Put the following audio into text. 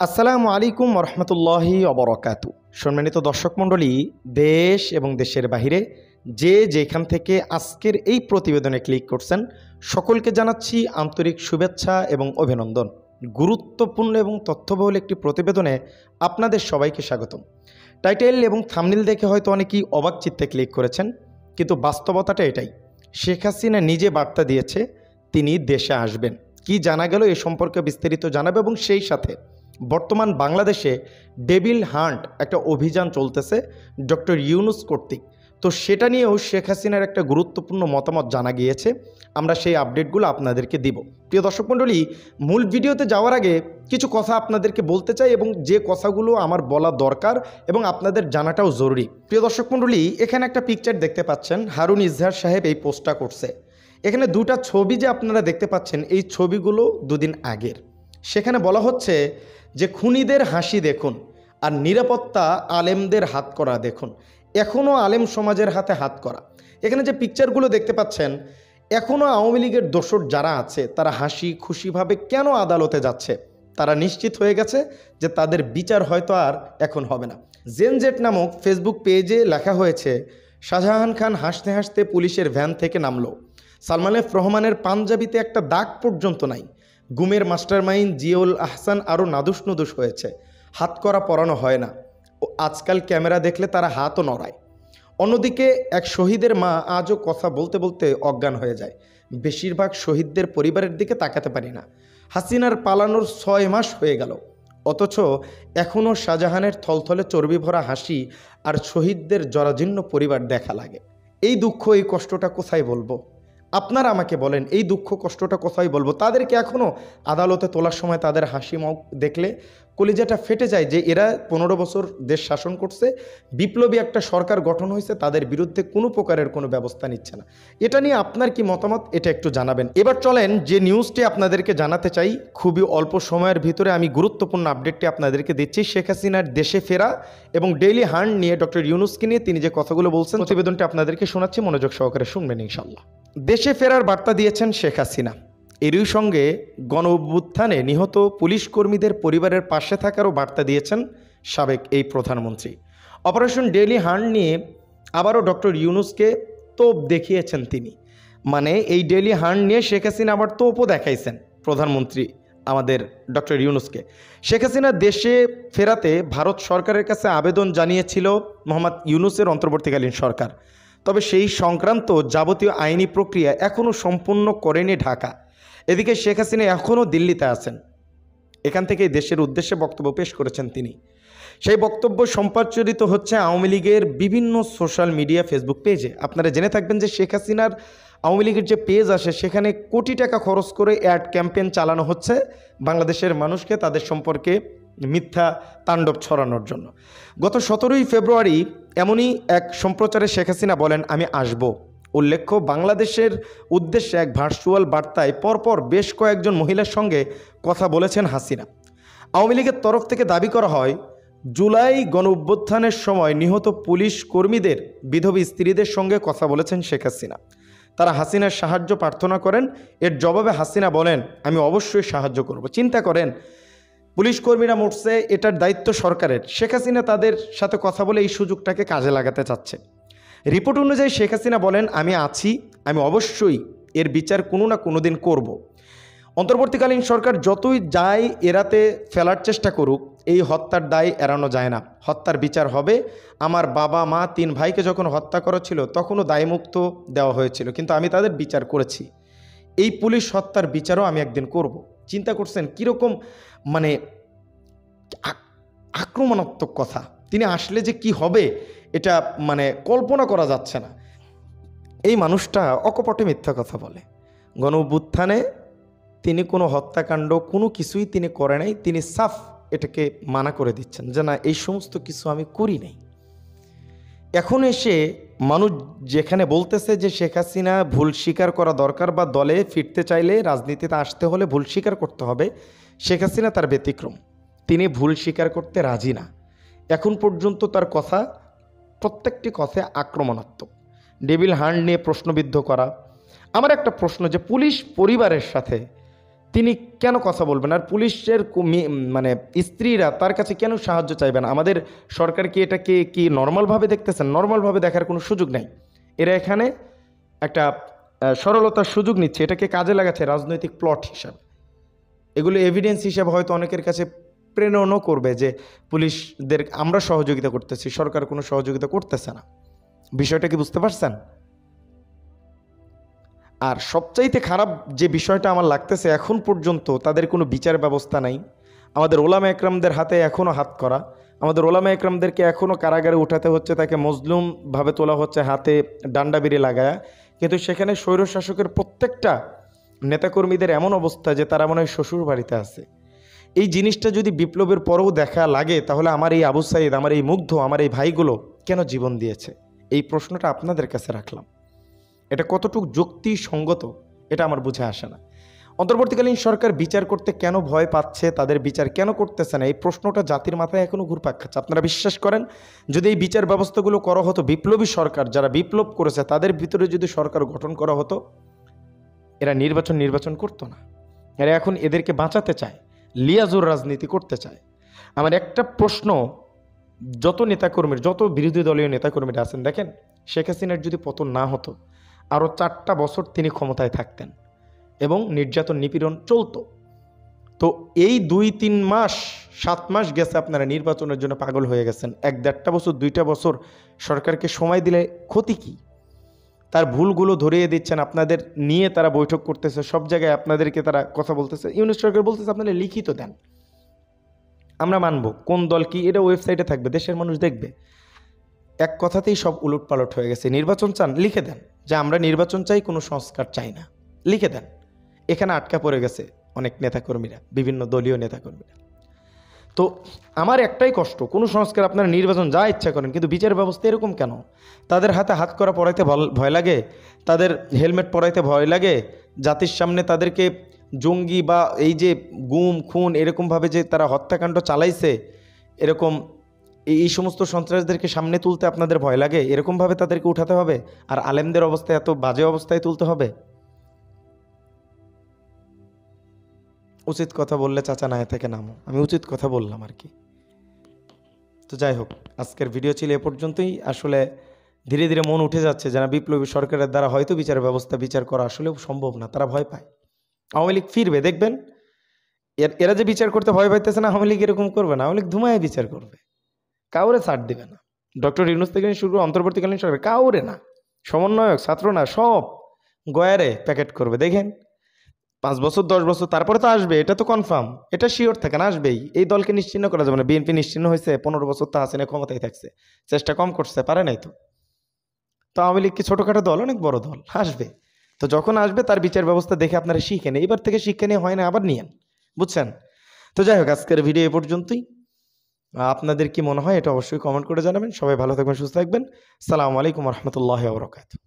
আসসালামু আলাইকুম রহমতুল্লাহি অবরকাতু। সম্মানিত দর্শক মণ্ডলী, দেশ এবং দেশের বাহিরে যে যেখান থেকে আজকের এই প্রতিবেদনে ক্লিক করছেন, সকলকে জানাচ্ছি আন্তরিক শুভেচ্ছা এবং অভিনন্দন। গুরুত্বপূর্ণ এবং তথ্যবহুল একটি প্রতিবেদনে আপনাদের সবাইকে স্বাগতম। টাইটেল এবং থাম্বনেল দেখে হয়তো অনেকেই অবাক চিত্তে ক্লিক করেছেন, কিন্তু বাস্তবতাটা এটাই। শেখ হাসিনা নিজে বার্তা দিয়েছে তিনি দেশে আসবেন। কি জানা গেল এ সম্পর্কে বিস্তারিত জানাবে, এবং সেই সাথে বর্তমান বাংলাদেশে ডেভিল হান্ট একটা অভিযান চলতেছে ডক্টর ইউনূস কর্তৃক। তো সেটা নিয়েও শেখ হাসিনার একটা গুরুত্বপূর্ণ মতামত জানা গিয়েছে। আমরা সেই আপডেটগুলো আপনাদেরকে দিব। প্রিয় দর্শক মণ্ডলী, মূল ভিডিওতে যাওয়ার আগে কিছু কথা আপনাদেরকে বলতে চাই, এবং যে কথাগুলো আমার বলা দরকার এবং আপনাদের জানাটাও জরুরি। প্রিয় দর্শক মণ্ডলী, এখানে একটা পিকচার দেখতে পাচ্ছেন, হারুন ইজহার সাহেব এই পোস্টটা করছে। এখানে দুটা ছবি যে আপনারা দেখতে পাচ্ছেন, এই ছবিগুলো দুদিন আগের। সেখানে বলা হচ্ছে যে খুনিদের হাসি দেখুন আর নিরাপত্তা আলেমদের হাত করা দেখুন। এখনও আলেম সমাজের হাতে হাত করা। এখানে যে পিকচারগুলো দেখতে পাচ্ছেন, এখনও আওয়ামী লীগের দোসর যারা আছে তারা হাসি খুশিভাবে কেন আদালতে যাচ্ছে? তারা নিশ্চিত হয়ে গেছে যে তাদের বিচার হয়তো আর এখন হবে না। জেনজেট নামক ফেসবুক পেজে লেখা হয়েছে, শাহজাহান খান হাসতে হাসতে পুলিশের ভ্যান থেকে নামলো। সালমান এফ রহমানের পাঞ্জাবিতে একটা দাগ পর্যন্ত নাই। গুমের মাস্টারমাইন্ড জিয়াউল আহসান আরও নাদুস নুদুস হয়েছে। হাত করা পরানো হয় না, ও আজকাল ক্যামেরা দেখলে তারা হাতও নড়ায়। অন্যদিকে এক শহীদের মা আজও কথা বলতে বলতে অজ্ঞান হয়ে যায়। বেশিরভাগ শহীদদের পরিবারের দিকে তাকাতে পারি না। হাসিনার পালানোর 6 মাস হয়ে গেল, অথচ এখনও শাহজাহানের থলথলে চর্বি ভরা হাসি আর শহীদদের জরাজীর্ণ পরিবার দেখা লাগে। এই দুঃখ, এই কষ্টটা কোথায় বলবো? আপনারা আমাকে বলেন, এই দুঃখ কষ্টটা কোথায় বলবো? তাদেরকে এখনও আদালতে তোলার সময় তাদের হাসি মুখ দেখলে কলিজাটা ফেটে যায় যে এরা 15 বছর দেশ শাসন করছে, বিপ্লবী একটা সরকার গঠন হয়েছে, তাদের বিরুদ্ধে কোনো প্রকারের কোনো ব্যবস্থা নিচ্ছে না। এটা নিয়ে আপনার কি মতামত, এটা একটু জানাবেন। এবার চলেন যে নিউজটি আপনাদেরকে জানাতে চাই। খুবই অল্প সময়ের ভিতরে আমি গুরুত্বপূর্ণ আপডেটটি আপনাদেরকে দিচ্ছি। শেখ হাসিনার দেশে ফেরা এবং ডেইলি হান্ট নিয়ে ডক্টর ইউনূসকে নিয়ে তিনি যে কথাগুলো বলছেন, প্রতিবেদনটি আপনাদেরকে শোনাচ্ছি, মনোযোগ সহকারে শুনবেন ইনশাল্লাহ। দেশে ফেরার বার্তা দিয়েছেন শেখ হাসিনা। এরই সঙ্গে গণ অভ্যুত্থানে নিহত পুলিশ কর্মীদের পরিবারের পাশে থাকারও বার্তা দিয়েছেন সাবেক এই প্রধানমন্ত্রী। অপারেশন ডেইলি হান্ট নিয়ে আবারও ডক্টর ইউনূসকে তোপ দেখিয়েছেন তিনি। মানে এই ডেইলি হান্ট নিয়ে শেখ হাসিনা আবার তোপও দেখাইছেন প্রধানমন্ত্রী আমাদের ডক্টর ইউনূসকে। শেখ হাসিনা দেশে ফেরাতে ভারত সরকারের কাছে আবেদন জানিয়েছিল মোহাম্মদ ইউনূসের অন্তর্বর্তীকালীন সরকার। তবে সেই সংক্রান্ত যাবতীয় আইনি প্রক্রিয়া এখনও সম্পূর্ণ করেনি ঢাকা। এদিকে শেখ হাসিনা এখনও দিল্লিতে আছেন। এখান থেকেই দেশের উদ্দেশ্যে বক্তব্য পেশ করেছেন তিনি। সেই বক্তব্য সম্প্রচারিত হচ্ছে আওয়ামী লীগের বিভিন্ন সোশ্যাল মিডিয়া ফেসবুক পেজে। আপনারা জেনে থাকবেন যে শেখ হাসিনার আওয়ামী লীগের যে পেজ আসে, সেখানে কোটি টাকা খরচ করে অ্যাড ক্যাম্পেইন চালানো হচ্ছে বাংলাদেশের মানুষকে তাদের সম্পর্কে মিথ্যা তাণ্ডব ছড়ানোর জন্য। গত 17ই ফেব্রুয়ারি এমনই এক সম্প্রচারে শেখ হাসিনা বলেন, আমি আসব। উল্লেখ্য, বাংলাদেশের উদ্দেশ্যে এক ভার্চুয়াল বার্তায় পরপর বেশ কয়েকজন মহিলার সঙ্গে কথা বলেছেন হাসিনা। আওয়ামী লীগের তরফ থেকে দাবি করা হয়, জুলাই গণ অভ্যুত্থানের সময় নিহত পুলিশ কর্মীদের বিধবা স্ত্রীদের সঙ্গে কথা বলেছেন শেখ হাসিনা। তারা হাসিনার সাহায্য প্রার্থনা করেন। এর জবাবে হাসিনা বলেন, আমি অবশ্যই সাহায্য করব। চিন্তা করেন, পুলিশ কর্মীরা মরছে, এটার দায়িত্ব সরকারের। শেখ হাসিনা তাদের সাথে কথা বলে এই সুযোগটাকে কাজে লাগাতে চাচ্ছে। রিপোর্ট অনুযায়ী শেখ হাসিনা বলেন, আমি আছি, আমি অবশ্যই এর বিচার কোনো না কোনো দিন করব। অন্তর্বর্তীকালীন সরকার যতই যায় এড়াতে ফেলার চেষ্টা করুক, এই হত্যার দায় এড়ানো যায় না। হত্যার বিচার হবে। আমার বাবা মা 3 ভাইকে যখন হত্যা করা ছিল তখনও দায়মুক্ত দেওয়া হয়েছিল, কিন্তু আমি তাদের বিচার করেছি। এই পুলিশ হত্যার বিচারও আমি একদিন করব। চিন্তা করছেন কীরকম মানে আক্রমণাত্মক কথা? তিনি আসলে যে কি হবে এটা মানে কল্পনা করা যাচ্ছে না। এই মানুষটা অকপটে মিথ্যা কথা বলে। গণ অভ্যুত্থানে তিনি কোনো হত্যাকাণ্ড কোনো কিছুই তিনি করে নাই। তিনি সাফ এটাকে মানা করে দিচ্ছেন যে না, এই সমস্ত কিছু আমি করি নাই। এখন এসে মানুষ যেখানে বলতেছে যে শেখ হাসিনা ভুল স্বীকার করা দরকার, বা দলে ফিরতে চাইলে রাজনীতিতে আসতে হলে ভুল স্বীকার করতে হবে, শেখ হাসিনা তার ব্যতিক্রম। তিনি ভুল স্বীকার করতে রাজি না। এখন পর্যন্ত তার কথা, প্রত্যেকটি কথায় আক্রমণাত্মক। ডেভিল হান্ট নিয়ে প্রশ্নবিদ্ধ করা। আমার একটা প্রশ্ন, যে পুলিশ পরিবারের সাথে তিনি কেন কথা বলবেন? আর পুলিশের মানে স্ত্রীরা তার কাছে কেন সাহায্য চাইবেন? আমাদের সরকার কি এটাকে কি নর্মালভাবে দেখতেছেন? নর্মালভাবে দেখার কোনো সুযোগ নাই। এরা এখানে একটা সরলতার সুযোগ নিচ্ছে, এটাকে কাজে লাগাচ্ছে রাজনৈতিক প্লট হিসাবে। এগুলো এভিডেন্স হিসাবে হয়তো অনেকের কাছে প্রেরণও করবে যে পুলিশদের আমরা সহযোগিতা করতেছি, সরকার কোনো সহযোগিতা করতেছে না। বিষয়টা কি বুঝতে পারছেন? আর সবচাইতে খারাপ যে বিষয়টা আমার লাগতেছে, এখন পর্যন্ত তাদের কোনো বিচার ব্যবস্থা নাই। আমাদের ওলামা একরামদের হাতে এখনও হাত করা, আমাদের ওলামা একরামদেরকে এখনও কারাগারে উঠাতে হচ্ছে, তাকে মজলুমভাবে তোলা হচ্ছে হাতে ডান্ডা বিড়ি লাগায়া। কিন্তু সেখানে স্বৈরশাসকের প্রত্যেকটা নেতাকর্মীদের এমন অবস্থা যে তারা মনে হয় শ্বশুর বাড়িতে আছে। এই জিনিসটা যদি বিপ্লবের পরেও দেখা লাগে, তাহলে আমার এই আবু সাইদ, আমার এই মুগ্ধ, আমার এই ভাইগুলো কেন জীবন দিয়েছে? এই প্রশ্নটা আপনাদের কাছে রাখলাম। এটা কতটুকু যুক্তিসঙ্গত এটা আমার বুঝে আসে না। অন্তর্বর্তীকালীন সরকার বিচার করতে কেন ভয় পাচ্ছে, তাদের বিচার কেন করতেছে না, এই প্রশ্নটা জাতির মাথায় এখনও ঘুরপাক খাচ্ছে। আপনারা বিশ্বাস করেন, যদি এই বিচার ব্যবস্থাগুলো করা হতো, বিপ্লবী সরকার যারা বিপ্লব করেছে তাদের ভিতরে যদি সরকার গঠন করা হতো, এরা নির্বাচন করতো না। এরা এখন এদেরকে বাঁচাতে চায়, লিয়াজুর রাজনীতি করতে চায়। আমার একটা প্রশ্ন, যত নেতাকর্মীর, যত বিরোধী দলীয় নেতাকর্মীরা আছেন, দেখেন শেখ হাসিনার যদি পতন না হতো, আরও 4টা বছর তিনি ক্ষমতায় থাকতেন এবং নির্যাতন নিপীড়ন চলতো। তো এই 2-3 মাস 7 মাস গেছে, আপনারা নির্বাচনের জন্য পাগল হয়ে গেছেন। 1-1.5 বছর 2টা বছর সরকারকে সময় দিলে ক্ষতি কি? তার ভুলগুলো ধরিয়ে দিচ্ছেন, আপনাদের নিয়ে তারা বৈঠক করতেছে, সব জায়গায় আপনাদেরকে তারা কথা বলতেছে। ইউনূস সরকার বলতেছে আপনারা লিখিত দেন, আমরা মানব। কোন দল কি এটা ওয়েবসাইটে থাকবে, দেশের মানুষ দেখবে। এক কথাতেই সব উলটপালট হয়ে গেছে। নির্বাচন চান, লিখে দেন যে আমরা নির্বাচন চাই, কোনো সংস্কার চাই না, লিখে দেন। এখানে আটকা পড়ে গেছে অনেক নেতাকর্মীরা, বিভিন্ন দলীয় নেতাকর্মীরা। তো আমার একটাই কষ্ট, কোনো সংস্কার আপনারা নির্বাচন যা ইচ্ছা করেন, কিন্তু বিচার ব্যবস্থা এরকম কেন? তাদের হাতে হাত করা পরাইতে ভয় লাগে, তাদের হেলমেট পরাইতে ভয় লাগে, জাতির সামনে তাদেরকে জঙ্গি বা এই যে গুম খুন এরকমভাবে যে তারা হত্যাকাণ্ড চালাইছে, এরকম এই সমস্ত সন্ত্রাসদেরকে সামনে তুলতে আপনাদের ভয় লাগে, এরকমভাবে তাদেরকে উঠাতে হবে? আর আলেমদের অবস্থা এত বাজে অবস্থায় তুলতে হবে? উচিত কথা বললে চাচা না থেকে নামো, আমি উচিত কথা বললাম আর কি। তো যাই হোক, আজকের ভিডিও ছিল এ পর্যন্তই। আসলে ধীরে ধীরে মন উঠে যাচ্ছে যে না, বিপ্লবী সরকারের দ্বারা হয়তো বিচার করা আসলেও সম্ভব না, তারা ভয় পায়। আওয়ামী লীগ ফিরবে, দেখবেন। এরা যে বিচার করতে ভয় পাইতেছে না, আওয়ামী লীগ এরকম করবে না। আওয়ামী লীগ ধুমায় বিচার করবে, কাউরে ছাড় দিবে না। ডক্টর ইউনূস থেকে শুরু করে অন্তর্বর্তীকালীন সরকার কাউরে না, সমন্বয়ক ছাত্র না, সব গয়ারে প্যাকেট করবে। দেখেন 5 বছর 10 বছর তারপরে তো আসবে, এটা তো কনফার্ম, এটা শিওর থাকে না, আসবেই। এই দলকে নিশ্চিহ্ন করা যাবে না। বিএনপি নিশ্চিহ্ন হয়েছে, 15 বছর তো হাসিনা ক্ষমতায় থাকছে, চেষ্টা কম করছে, পারে নাই তো। তো আওয়ামী লীগ কি ছোটোখাটো দল? অনেক বড় দল, আসবে। তো যখন আসবে তার বিচার ব্যবস্থা দেখে আপনারা শিখেন, এইবার থেকে শিক্ষা নিয়ে হয় না, আবার নিয়েন, বুঝছেন? তো যাই হোক, আজকের ভিডিও এ পর্যন্তই। আপনাদের কি মনে হয় এটা অবশ্যই কমেন্ট করে জানাবেন। সবাই ভালো থাকবেন, সুস্থ থাকবেন। আসসালামু আলাইকুম রহমতুল্লাহ বরকাতুহু।